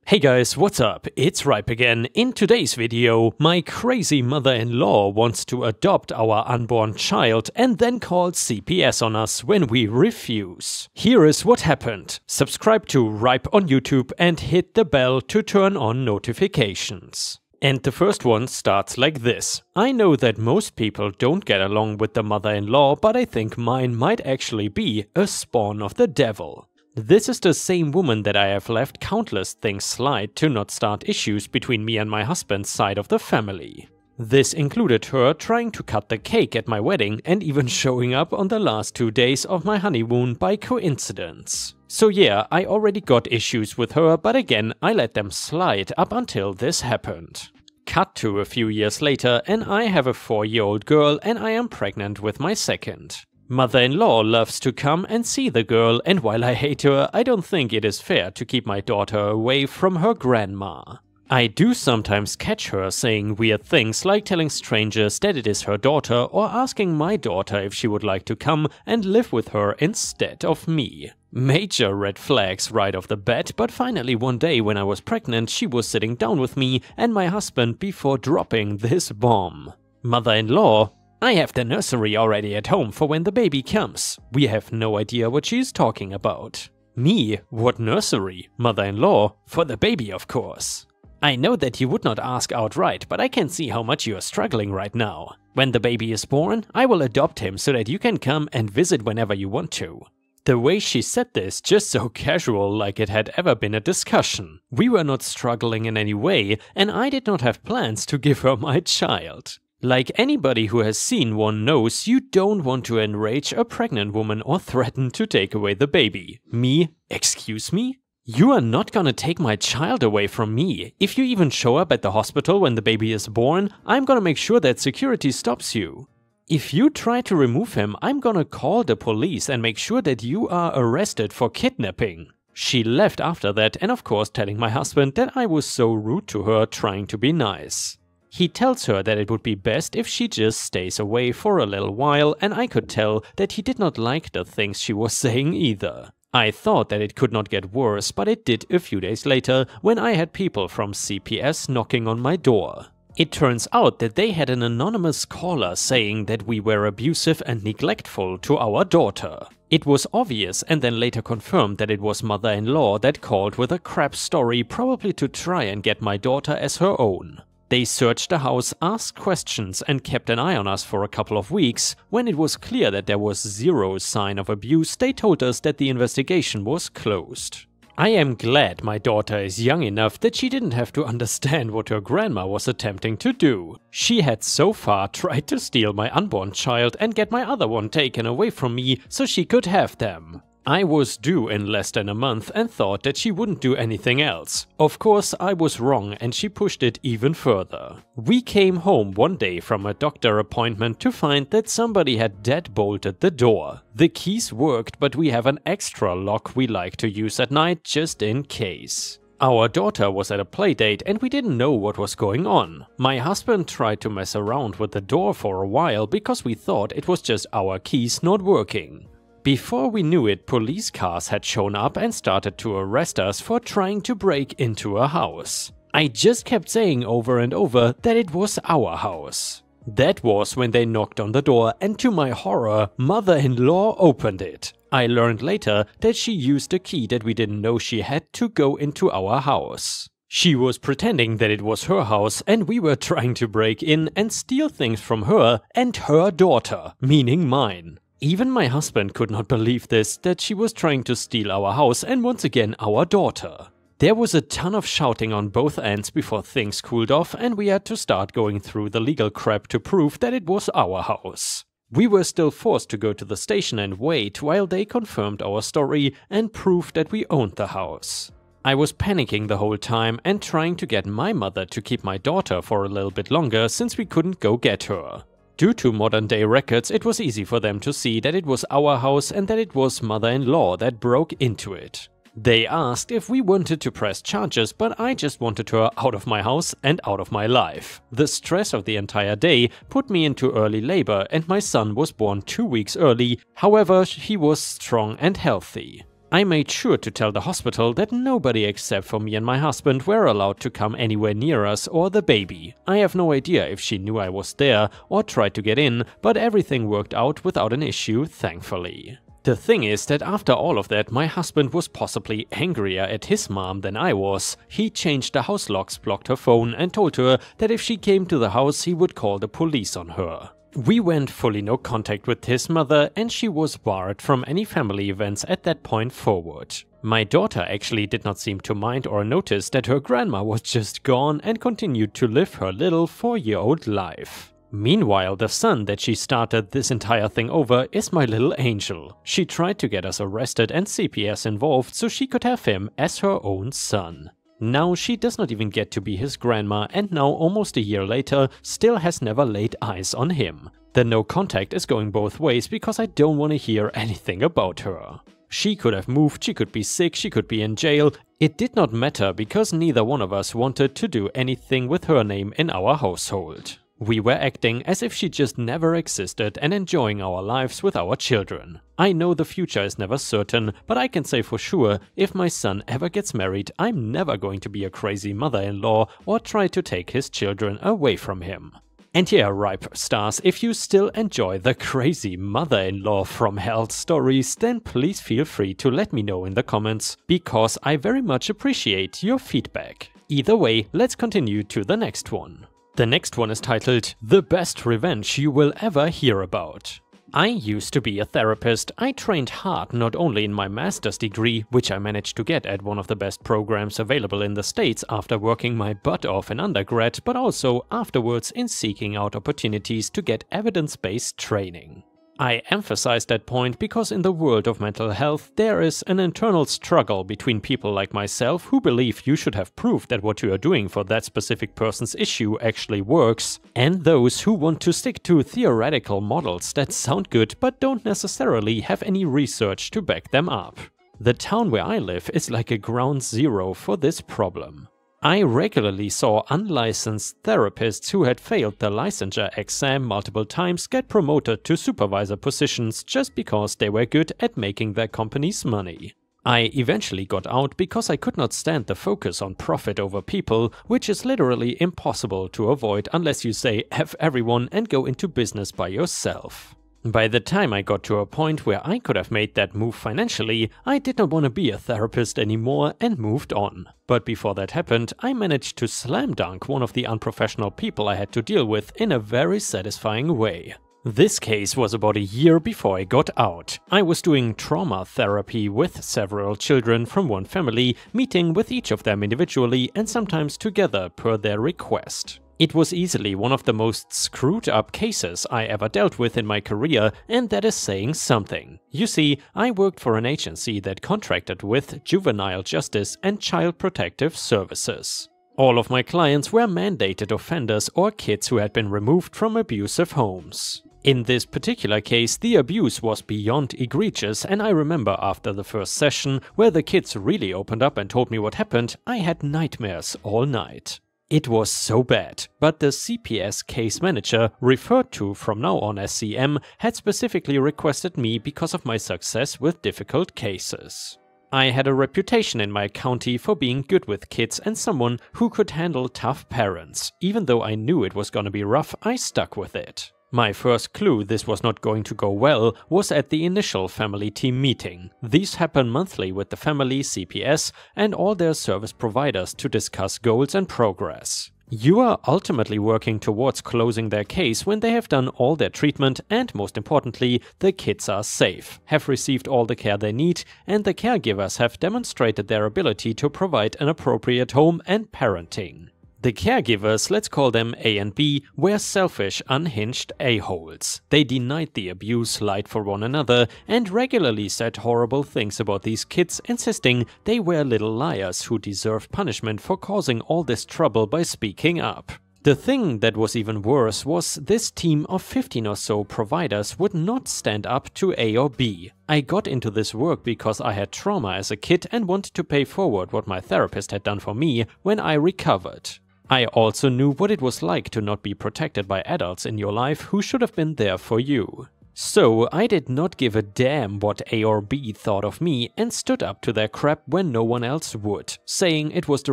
Hey guys, what's up? It's Ripe again. In today's video, my crazy mother-in-law wants to adopt our unborn child and then calls CPS on us when we refuse. Here is what happened. Subscribe to Ripe on YouTube and hit the bell to turn on notifications. And the first one starts like this. I know that most people don't get along with the mother-in-law, but I think mine might actually be a spawn of the devil. This is the same woman that I have left countless things slide to not start issues between me and my husband's side of the family. This included her trying to cut the cake at my wedding and even showing up on the last 2 days of my honeymoon by coincidence. So yeah, I already got issues with her, but again, I let them slide up until this happened. Cut to a few years later, and I have a 4-year-old girl and I am pregnant with my second. Mother-in-law loves to come and see the girl, and while I hate her, I don't think it is fair to keep my daughter away from her grandma. I do sometimes catch her saying weird things like telling strangers that it is her daughter or asking my daughter if she would like to come and live with her instead of me. Major red flags right off the bat, but finally one day when I was pregnant she was sitting down with me and my husband before dropping this bomb. Mother-in-law: I have the nursery already at home for when the baby comes. We have no idea what she is talking about. Me: what nursery? Mother-in-law: for the baby, of course. I know that you would not ask outright, but I can see how much you are struggling right now. When the baby is born, I will adopt him so that you can come and visit whenever you want to. The way she said this, just so casual, like it had ever been a discussion. We were not struggling in any way, and I did not have plans to give her my child. Like anybody who has seen one knows, you don't want to enrage a pregnant woman or threaten to take away the baby. Me? Excuse me? You are not gonna take my child away from me. If you even show up at the hospital when the baby is born, I'm gonna make sure that security stops you. If you try to remove him, I'm gonna call the police and make sure that you are arrested for kidnapping. She left after that, and of course telling my husband that I was so rude to her trying to be nice. He tells her that it would be best if she just stays away for a little while, and I could tell that he did not like the things she was saying either. I thought that it could not get worse, but it did a few days later when I had people from CPS knocking on my door. It turns out that they had an anonymous caller saying that we were abusive and neglectful to our daughter. It was obvious, and then later confirmed that it was mother-in-law that called with a crap story, probably to try and get my daughter as her own. They searched the house, asked questions and kept an eye on us for a couple of weeks. When it was clear that there was zero sign of abuse, they told us that the investigation was closed. I am glad my daughter is young enough that she didn't have to understand what her grandma was attempting to do. She had so far tried to steal my unborn child and get my other one taken away from me so she could have them. I was due in less than a month and thought that she wouldn't do anything else. Of course, I was wrong and she pushed it even further. We came home one day from a doctor appointment to find that somebody had deadbolted the door. The keys worked, but we have an extra lock we like to use at night just in case. Our daughter was at a playdate and we didn't know what was going on. My husband tried to mess around with the door for a while because we thought it was just our keys not working. Before we knew it, police cars had shown up and started to arrest us for trying to break into a house. I just kept saying over and over that it was our house. That was when they knocked on the door, and to my horror, mother-in-law opened it. I learned later that she used a key that we didn't know she had to go into our house. She was pretending that it was her house and we were trying to break in and steal things from her and her daughter, meaning mine. Even my husband could not believe this, that she was trying to steal our house and once again our daughter. There was a ton of shouting on both ends before things cooled off and we had to start going through the legal crap to prove that it was our house. We were still forced to go to the station and wait while they confirmed our story and proved that we owned the house. I was panicking the whole time and trying to get my mother to keep my daughter for a little bit longer since we couldn't go get her. Due to modern-day records, it was easy for them to see that it was our house and that it was mother-in-law that broke into it. They asked if we wanted to press charges, but I just wanted her out of my house and out of my life. The stress of the entire day put me into early labor and my son was born 2 weeks early, however he was strong and healthy. I made sure to tell the hospital that nobody except for me and my husband were allowed to come anywhere near us or the baby. I have no idea if she knew I was there or tried to get in, but everything worked out without an issue, thankfully. The thing is that after all of that, my husband was possibly angrier at his mom than I was. He changed the house locks, blocked her phone, and told her that if she came to the house he would call the police on her. We went fully no contact with his mother, and she was barred from any family events at that point forward. My daughter actually did not seem to mind or notice that her grandma was just gone and continued to live her little 4-year-old life. Meanwhile, the son that she started this entire thing over is my little angel. She tried to get us arrested and CPS involved so she could have him as her own son. Now she does not even get to be his grandma, and now almost a year later still has never laid eyes on him. The no contact is going both ways because I don't want to hear anything about her. She could have moved, she could be sick, she could be in jail. It did not matter because neither one of us wanted to do anything with her name in our household. We were acting as if she just never existed and enjoying our lives with our children. I know the future is never certain, but I can say for sure, if my son ever gets married, I'm never going to be a crazy mother-in-law or try to take his children away from him. And yeah, Ripe Stars, if you still enjoy the crazy mother-in-law from hell stories, then please feel free to let me know in the comments, because I very much appreciate your feedback. Either way, let's continue to the next one. The next one is titled, The Best Revenge You Will Ever Hear About. I used to be a therapist. I trained hard not only in my master's degree, which I managed to get at one of the best programs available in the States after working my butt off in undergrad, but also afterwards in seeking out opportunities to get evidence-based training. I emphasize that point because in the world of mental health there is an internal struggle between people like myself who believe you should have proof that what you are doing for that specific person's issue actually works, and those who want to stick to theoretical models that sound good but don't necessarily have any research to back them up. The town where I live is like a ground zero for this problem. I regularly saw unlicensed therapists who had failed the licensure exam multiple times get promoted to supervisor positions just because they were good at making their companies money. I eventually got out because I could not stand the focus on profit over people, which is literally impossible to avoid unless you say F everyone and go into business by yourself. By the time I got to a point where I could have made that move financially, I did not want to be a therapist anymore and moved on. But before that happened, I managed to slam dunk one of the unprofessional people I had to deal with in a very satisfying way. This case was about a year before I got out. I was doing trauma therapy with several children from one family, meeting with each of them individually and sometimes together per their request. It was easily one of the most screwed up cases I ever dealt with in my career, and that is saying something. You see, I worked for an agency that contracted with juvenile justice and child protective services. All of my clients were mandated offenders or kids who had been removed from abusive homes. In this particular case, the abuse was beyond egregious, and I remember after the first session, where the kids really opened up and told me what happened, I had nightmares all night. It was so bad, but the CPS case manager, referred to from now on as CM, had specifically requested me because of my success with difficult cases. I had a reputation in my county for being good with kids and someone who could handle tough parents. Even though I knew it was gonna be rough, I stuck with it. My first clue this was not going to go well was at the initial family team meeting. These happen monthly with the family, CPS, and all their service providers to discuss goals and progress. You are ultimately working towards closing their case when they have done all their treatment and, most importantly, the kids are safe, have received all the care they need, and the caregivers have demonstrated their ability to provide an appropriate home and parenting. The caregivers, let's call them A and B, were selfish, unhinged a-holes. They denied the abuse, lied for one another, and regularly said horrible things about these kids, insisting they were little liars who deserved punishment for causing all this trouble by speaking up. The thing that was even worse was this team of 15 or so providers would not stand up to A or B. I got into this work because I had trauma as a kid and wanted to pay forward what my therapist had done for me when I recovered. I also knew what it was like to not be protected by adults in your life who should have been there for you. So I did not give a damn what A or B thought of me and stood up to their crap when no one else would, saying it was the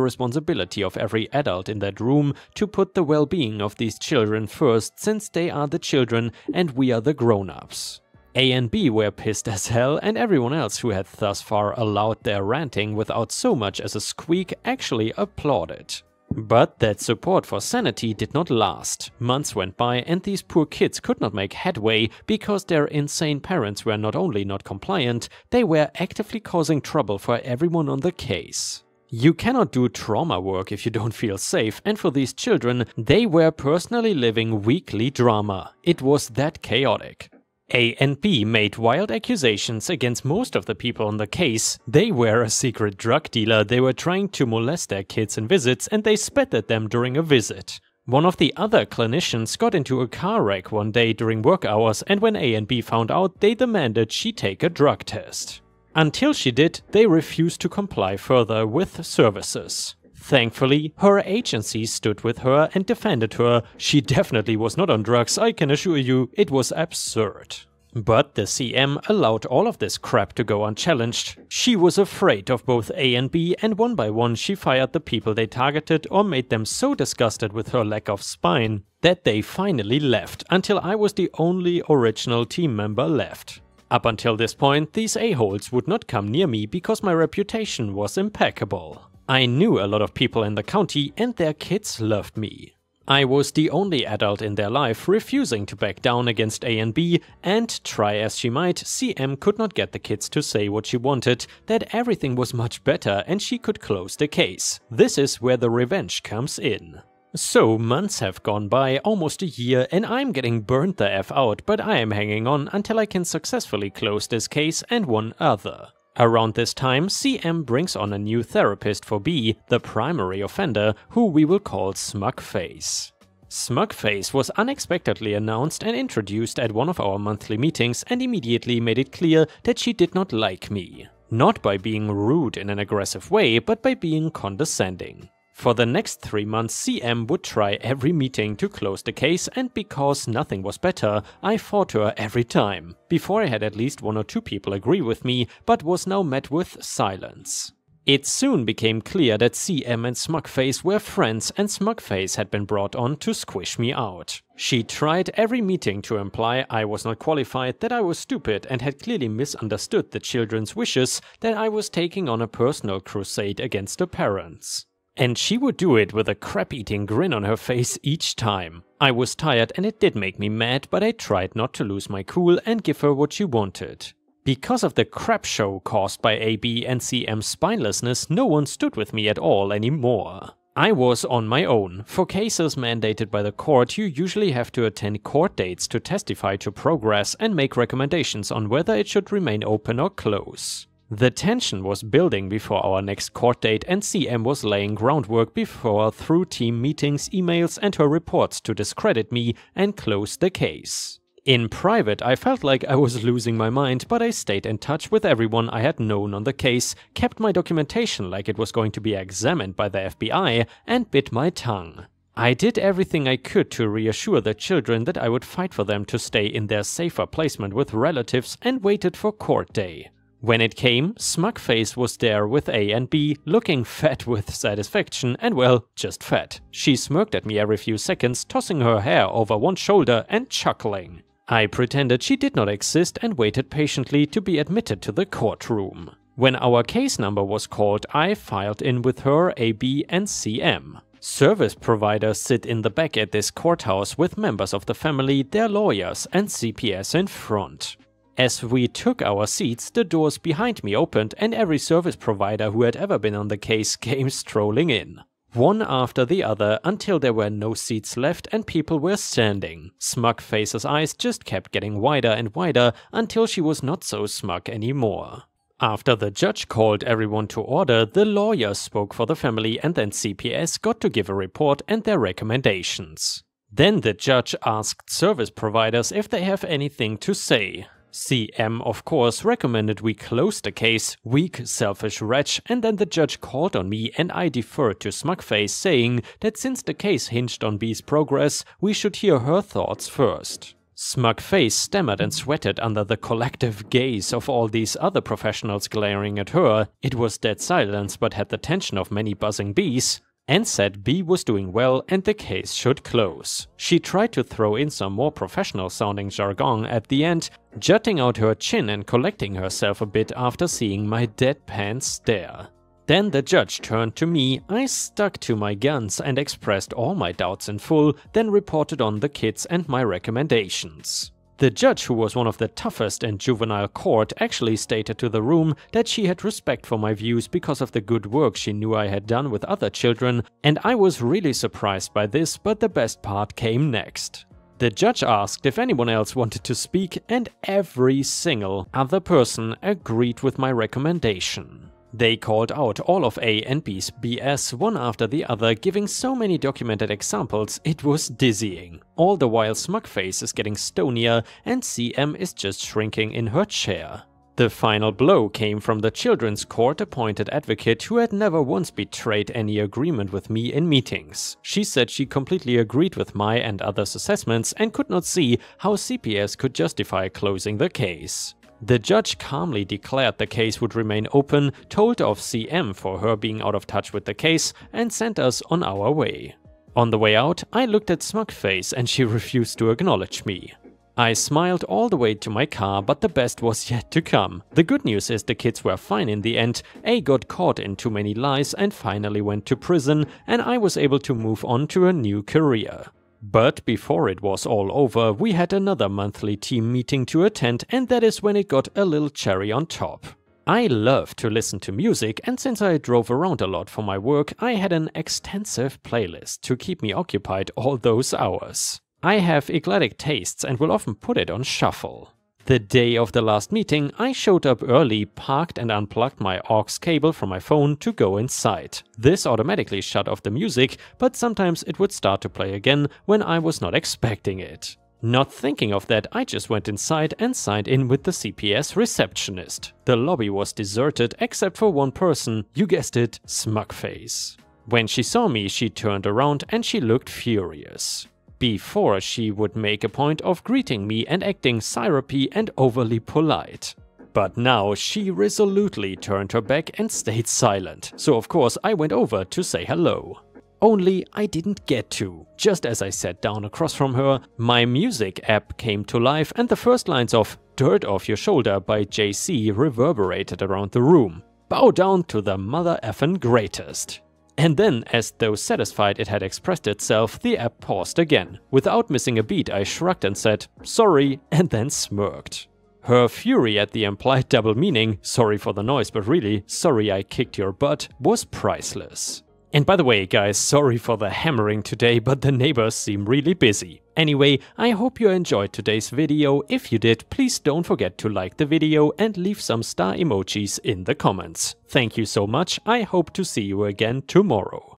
responsibility of every adult in that room to put the well-being of these children first, since they are the children and we are the grown-ups. A and B were pissed as hell, and everyone else who had thus far allowed their ranting without so much as a squeak actually applauded. But that support for sanity did not last. Months went by and these poor kids could not make headway because their insane parents were not only not compliant, they were actively causing trouble for everyone on the case. You cannot do trauma work if you don't feel safe, and for these children, they were personally living weekly drama. It was that chaotic. A and B made wild accusations against most of the people on the case. They were a secret drug dealer, they were trying to molest their kids in visits, and they spat at them during a visit. One of the other clinicians got into a car wreck one day during work hours, and when A and B found out, they demanded she take a drug test. Until she did, they refused to comply further with services. Thankfully, her agency stood with her and defended her. She definitely was not on drugs, I can assure you, it was absurd. But the CM allowed all of this crap to go unchallenged. She was afraid of both A and B, and one by one she fired the people they targeted or made them so disgusted with her lack of spine that they finally left, until I was the only original team member left. Up until this point, these a-holes would not come near me because my reputation was impeccable. I knew a lot of people in the county and their kids loved me. I was the only adult in their life refusing to back down against A and B, and try as she might, CM could not get the kids to say what she wanted, that everything was much better and she could close the case. This is where the revenge comes in. So months have gone by, almost a year, and I'm getting burnt the F out, but I am hanging on until I can successfully close this case and one other. Around this time, CM brings on a new therapist for B, the primary offender, who we will call Smugface. Smugface was unexpectedly announced and introduced at one of our monthly meetings and immediately made it clear that she did not like me. Not by being rude in an aggressive way, but by being condescending. For the next 3 months, CM would try every meeting to close the case, and because nothing was better, I fought her every time. Before I had at least 1 or 2 people agree with me, but was now met with silence. It soon became clear that CM and Smugface were friends, and Smugface had been brought on to squish me out. She tried every meeting to imply I was not qualified, that I was stupid and had clearly misunderstood the children's wishes, that I was taking on a personal crusade against the parents. And she would do it with a crap-eating grin on her face each time. I was tired and it did make me mad, but I tried not to lose my cool and give her what she wanted. Because of the crap show caused by AB and CM's spinelessness, no one stood with me at all anymore. I was on my own. For cases mandated by the court, you usually have to attend court dates to testify to progress and make recommendations on whether it should remain open or close. The tension was building before our next court date, and CM was laying groundwork before through team meetings, emails and her reports to discredit me and close the case. In private, I felt like I was losing my mind, but I stayed in touch with everyone I had known on the case, kept my documentation like it was going to be examined by the FBI, and bit my tongue. I did everything I could to reassure the children that I would fight for them to stay in their safer placement with relatives, and waited for court day. When it came, Smugface was there with A and B, looking fat with satisfaction and, well, just fat. She smirked at me every few seconds, tossing her hair over one shoulder and chuckling. I pretended she did not exist and waited patiently to be admitted to the courtroom. When our case number was called, I filed in with her, AB and CM. Service providers sit in the back at this courthouse with members of the family, their lawyers and CPS in front. As we took our seats, the doors behind me opened and every service provider who had ever been on the case came strolling in. One after the other until there were no seats left and people were standing. Smugface's eyes just kept getting wider and wider until she was not so smug anymore. After the judge called everyone to order, the lawyers spoke for the family and then CPS got to give a report and their recommendations. Then the judge asked service providers if they have anything to say. CM, of course, recommended we close the case, weak, selfish wretch, and then the judge called on me and I deferred to Smugface, saying that since the case hinged on B's progress, we should hear her thoughts first. Smug Face stammered and sweated under the collective gaze of all these other professionals glaring at her. It was dead silence but had the tension of many buzzing bees, and said B was doing well and the case should close. She tried to throw in some more professional sounding jargon at the end, jutting out her chin and collecting herself a bit after seeing my deadpan stare. Then the judge turned to me. I stuck to my guns and expressed all my doubts in full, then reported on the kids and my recommendations. The judge, who was one of the toughest in juvenile court, actually stated to the room that she had respect for my views because of the good work she knew I had done with other children, and I was really surprised by this, but the best part came next. The judge asked if anyone else wanted to speak, and every single other person agreed with my recommendation. They called out all of A and B's BS one after the other, giving so many documented examples it was dizzying. All the while Smugface is getting stonier and CM is just shrinking in her chair. The final blow came from the children's court-appointed advocate who had never once betrayed any agreement with me in meetings. She said she completely agreed with my and others' assessments and could not see how CPS could justify closing the case. The judge calmly declared the case would remain open, told off CM for her being out of touch with the case, and sent us on our way. On the way out, I looked at Smugface and she refused to acknowledge me. I smiled all the way to my car, but the best was yet to come. The good news is the kids were fine in the end. A got caught in too many lies and finally went to prison, and I was able to move on to a new career. But before it was all over, we had another monthly team meeting to attend, and that is when it got a little cherry on top. I love to listen to music, and since I drove around a lot for my work, I had an extensive playlist to keep me occupied all those hours. I have eclectic tastes and will often put it on shuffle. The day of the last meeting, I showed up early, parked and unplugged my aux cable from my phone to go inside. This automatically shut off the music, but sometimes it would start to play again when I was not expecting it. Not thinking of that, I just went inside and signed in with the CPS receptionist. The lobby was deserted except for one person, you guessed it, Smugface. When she saw me, she turned around and she looked furious. Before, she would make a point of greeting me and acting syrupy and overly polite. But now she resolutely turned her back and stayed silent, so of course I went over to say hello. Only I didn't get to. Just as I sat down across from her, my music app came to life and the first lines of "Dirt Off Your Shoulder" by JC reverberated around the room. Bow down to the mother effin' greatest. And then, as though satisfied it had expressed itself, the app paused again. Without missing a beat, I shrugged and said, "Sorry," and then smirked. Her fury at the implied double meaning, "Sorry for the noise, but really, sorry I kicked your butt," was priceless. And by the way, guys, sorry for the hammering today, but the neighbors seem really busy. Anyway, I hope you enjoyed today's video. If you did, please don't forget to like the video and leave some star emojis in the comments. Thank you so much. I hope to see you again tomorrow.